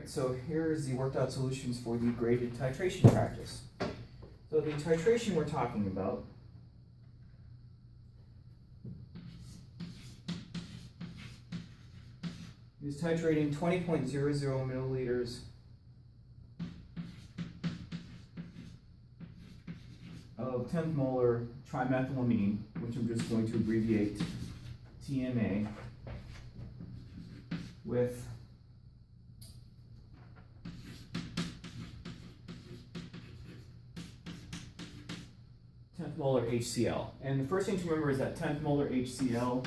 Alright, so here's the worked out solutions for the graded titration practice. So the titration we're talking about is titrating 20.00 milliliters of 10th molar trimethylamine, which I'm just going to abbreviate TMA, with tenth molar HCl. And the first thing to remember is that 10th molar HCl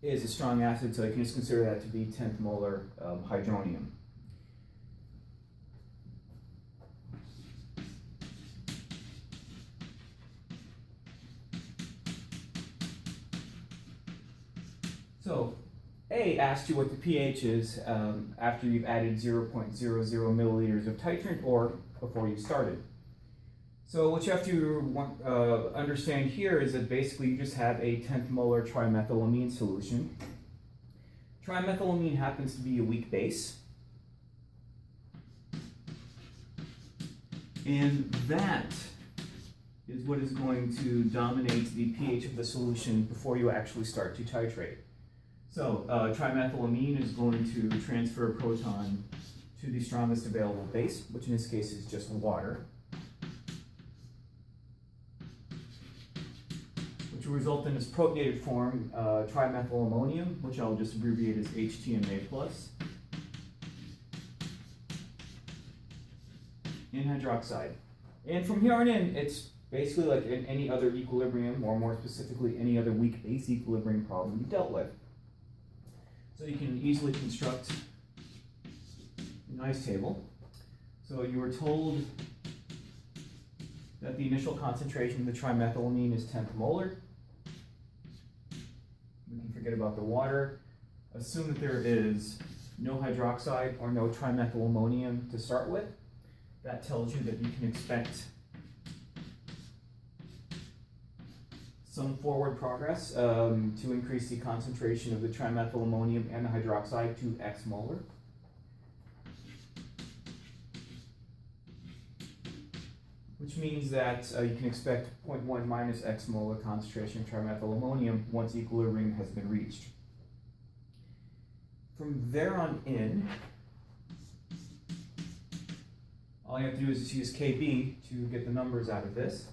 is a strong acid, so you can just consider that to be 10th molar hydronium. So, A asked you what the pH is after you've added 0.00 milliliters of titrant or before you started. So what you have to understand here is that basically you just have a 10th molar trimethylamine solution. Trimethylamine happens to be a weak base. And that is what is going to dominate the pH of the solution before you actually start to titrate. So trimethylamine is going to transfer a proton to the strongest available base, which in this case is just water, which will result in this protonated form, trimethylammonium, which I'll just abbreviate as HTMA+, and hydroxide. And from here on in, it's basically like in any other equilibrium, or more specifically, any other weak base equilibrium problem you dealt with. So you can easily construct a nice table. So you were told that the initial concentration of the trimethylamine is 10th molar. We can forget about the water. Assume that there is no hydroxide or no trimethylammonium to start with. That tells you that you can expect some forward progress to increase the concentration of the trimethylammonium and the hydroxide to X molar. Which means that you can expect 0.1 minus X molar concentration of trimethylammonium once equilibrium has been reached. From there on in, all you have to do is just use KB to get the numbers out of this.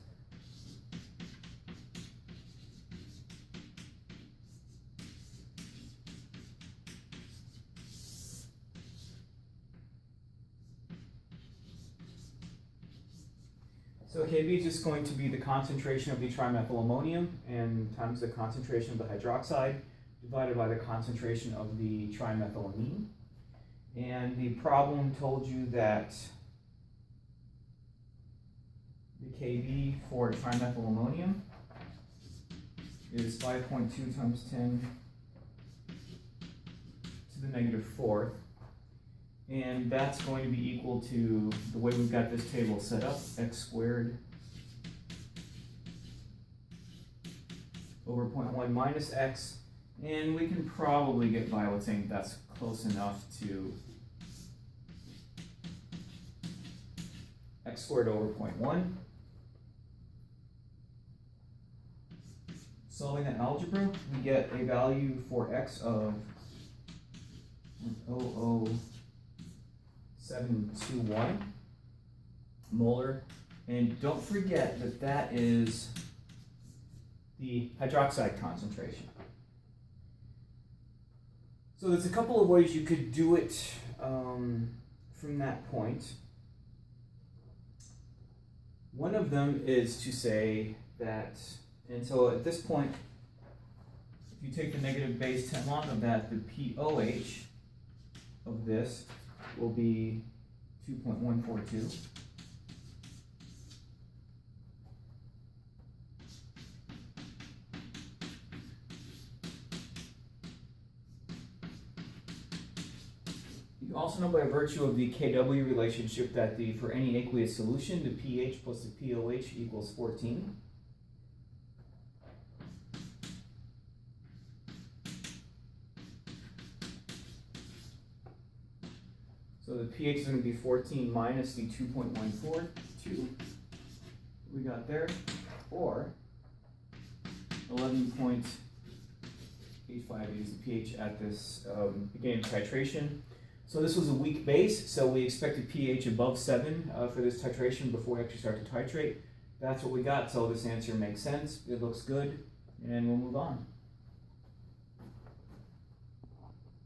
So KB is just going to be the concentration of the trimethylammonium and times the concentration of the hydroxide divided by the concentration of the trimethylamine. And the problem told you that the KB for trimethylammonium is 5.2 times 10 to the negative fourth. And that's going to be equal to, the way we've got this table set up, x squared over 0.1 minus x. And we can probably get by with saying that's close enough to x squared over 0.1. Solving that algebra, we get a value for x of 0.00721 molar, and don't forget that that is the hydroxide concentration. So there's a couple of ways you could do it from that point. One of them is to say that, and so at this point, if you take the negative base 10 log of that, the POH of this will be 2.142. You also know by virtue of the KW relationship that for any aqueous solution, the pH plus the POH equals 14. So the pH is going to be 14 minus the 2.142 we got there, or 11.85 is the pH at this beginning of titration. So this was a weak base, so we expected pH above 7 for this titration before we actually start to titrate. That's what we got, so this answer makes sense, it looks good, and we'll move on.